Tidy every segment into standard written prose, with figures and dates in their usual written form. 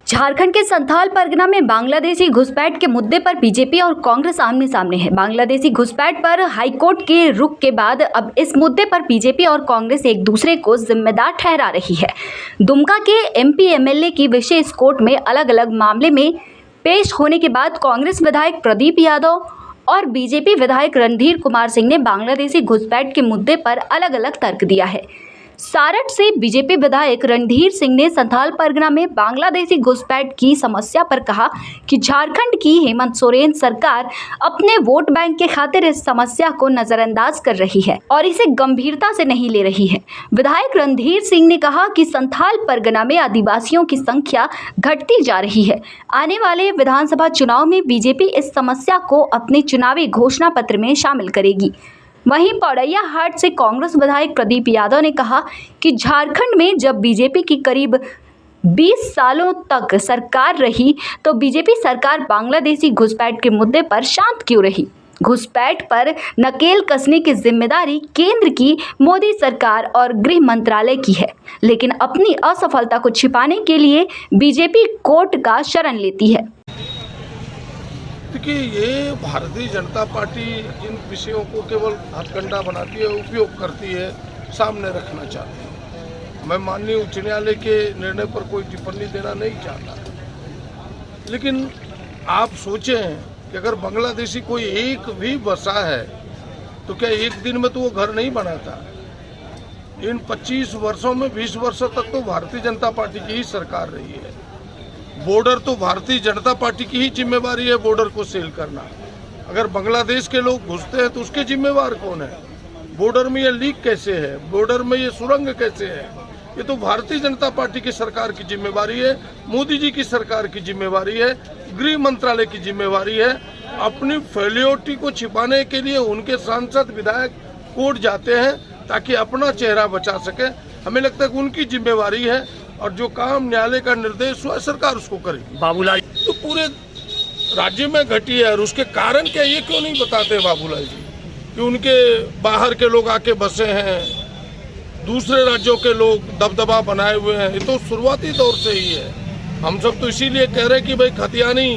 झारखंड के संथाल परगना में बांग्लादेशी घुसपैठ के मुद्दे पर बीजेपी और कांग्रेस आमने सामने है। बांग्लादेशी घुसपैठ पर हाईकोर्ट के रुख के बाद अब इस मुद्दे पर बीजेपी और कांग्रेस एक दूसरे को जिम्मेदार ठहरा रही है। दुमका के एमपी एमएलए की विशेष कोर्ट में अलग अलग मामले में पेश होने के बाद कांग्रेस विधायक प्रदीप यादव और बीजेपी विधायक रणधीर कुमार सिंह ने बांग्लादेशी घुसपैठ के मुद्दे पर अलग अलग तर्क दिया है। सारठ से बीजेपी विधायक रणधीर सिंह ने संथाल परगना में बांग्लादेशी घुसपैठ की समस्या पर कहा कि झारखंड की हेमंत सोरेन सरकार अपने वोट बैंक के खातिर इस समस्या को नजरअंदाज कर रही है और इसे गंभीरता से नहीं ले रही है। विधायक रणधीर सिंह ने कहा कि संथाल परगना में आदिवासियों की संख्या घटती जा रही है। आने वाले विधानसभा चुनाव में बीजेपी इस समस्या को अपने चुनावी घोषणा पत्र में शामिल करेगी। वहीं पौड़ैया हाट से कांग्रेस विधायक प्रदीप यादव ने कहा कि झारखंड में जब बीजेपी की करीब 20 सालों तक सरकार रही तो बीजेपी सरकार बांग्लादेशी घुसपैठ के मुद्दे पर शांत क्यों रही। घुसपैठ पर नकेल कसने की जिम्मेदारी केंद्र की मोदी सरकार और गृह मंत्रालय की है, लेकिन अपनी असफलता को छिपाने के लिए बीजेपी कोर्ट का शरण लेती है। देखिए, ये भारतीय जनता पार्टी इन विषयों को केवल हथकंडा बनाती है, उपयोग करती है, सामने रखना चाहती है। मैं माननीय उच्च न्यायालय के निर्णय पर कोई टिप्पणी देना नहीं चाहता, लेकिन आप सोचें कि अगर बांग्लादेशी कोई एक भी बसा है तो क्या एक दिन में तो वो घर नहीं बनाता। इन 25 वर्षों में 20 वर्षों तक तो भारतीय जनता पार्टी की ही सरकार रही है। बॉर्डर तो भारतीय जनता पार्टी की ही जिम्मेवारी है, बॉर्डर को सील करना। अगर बांग्लादेश के लोग घुसते हैं तो उसके जिम्मेवार कौन है? बॉर्डर में ये लीक कैसे है, बॉर्डर में ये सुरंग कैसे है? ये तो भारतीय जनता पार्टी की सरकार की जिम्मेवारी है, मोदी जी की सरकार की जिम्मेवारी है, गृह मंत्रालय की जिम्मेवारी है। अपनी फेलियोरिटी को छिपाने के लिए उनके सांसद विधायक कोर्ट जाते हैं ताकि अपना चेहरा बचा सके। हमें लगता है कि उनकी जिम्मेवारी है और जो काम न्यायालय का निर्देश हुआ सरकार उसको करेगी। बाबूलाल तो पूरे राज्य में घटी है और उसके कारण क्या ये क्यों नहीं बताते बाबूलाल जी कि उनके बाहर के लोग आके बसे हैं, दूसरे राज्यों के लोग दबदबा बनाए हुए हैं। ये तो शुरुआती दौर से ही है। हम सब तो इसीलिए कह रहे हैं कि भाई खतियानी,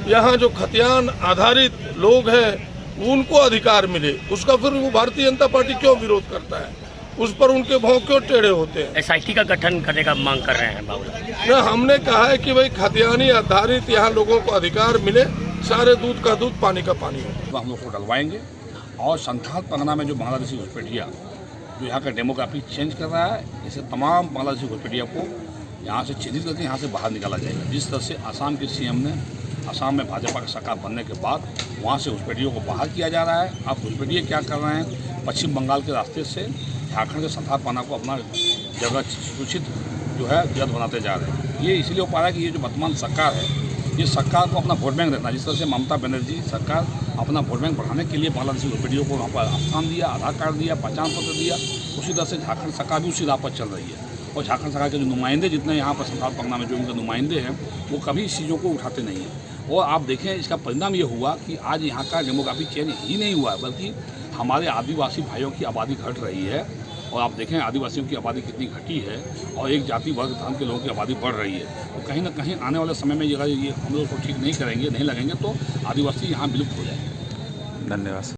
यहाँ जो खतियान आधारित लोग हैं उनको अधिकार मिले। उसका फिर वो भारतीय जनता पार्टी क्यों विरोध करता है? उस पर उनके भाव क्यों टेढ़े होते हैं? एसआईटी का गठन करने का मांग कर रहे हैं बाबूलाल। न, हमने कहा है कि भाई खतियानी आधारित यहाँ लोगों को अधिकार मिले, सारे दूध का दूध पानी का पानी हो। हम लोग को डलवाएंगे और संथाल परगना में जो बांग्लादेशी घुसपैठिया जो यहाँ का डेमोग्राफी चेंज कर रहा है, इसे तमाम बांग्लादेशी घुसपैठिया को यहाँ से चिन्हित करके यहाँ से बाहर निकाला जाएगा। जिस तरह से आसाम के सीएम ने असम में भाजपा की सरकार बनने के बाद वहाँ से घुसपैठियों को बाहर किया जा रहा है। अब घुसपैठिए क्या कर रहे हैं? पश्चिम बंगाल के रास्ते से झारखंड के संथाल परगना को अपना जगह सूचित जो है जगह बनाते जा रहे हैं। ये इसलिए हो पा रहा है कि ये जो वर्तमान सरकार है, ये सरकार को अपना वोट बैंक रखना। जिस तरह से ममता बनर्जी सरकार अपना वोट बैंक बढ़ाने के लिए बांग्लादेशी घुसपैठियों को वहाँ पर स्थान दिया, आधार कार्ड दिया, पहचान पत्र दिया, उसी तरह से झारखंड सरकार भी उसी राह पर चल रही है। और झारखंड सरकार के जो नुमाइंदे जितने यहाँ पर संथाल परगना में जो उनके नुमाइंदे हैं वो कभी इस चीज़ों को उठाते नहीं हैं। और आप देखें, इसका परिणाम ये हुआ कि आज यहाँ का डेमोग्राफी चेंज ही नहीं हुआ, बल्कि हमारे आदिवासी भाइयों की आबादी घट रही है। और आप देखें आदिवासियों की आबादी कितनी घटी है और एक जाति वर्ग धर्म के लोगों की आबादी बढ़ रही है। तो कहीं ना कहीं आने वाले समय में अगर ये हम लोग को ठीक नहीं करेंगे, नहीं लगेंगे तो आदिवासी यहाँ विलुप्त हो जाएंगे। धन्यवाद।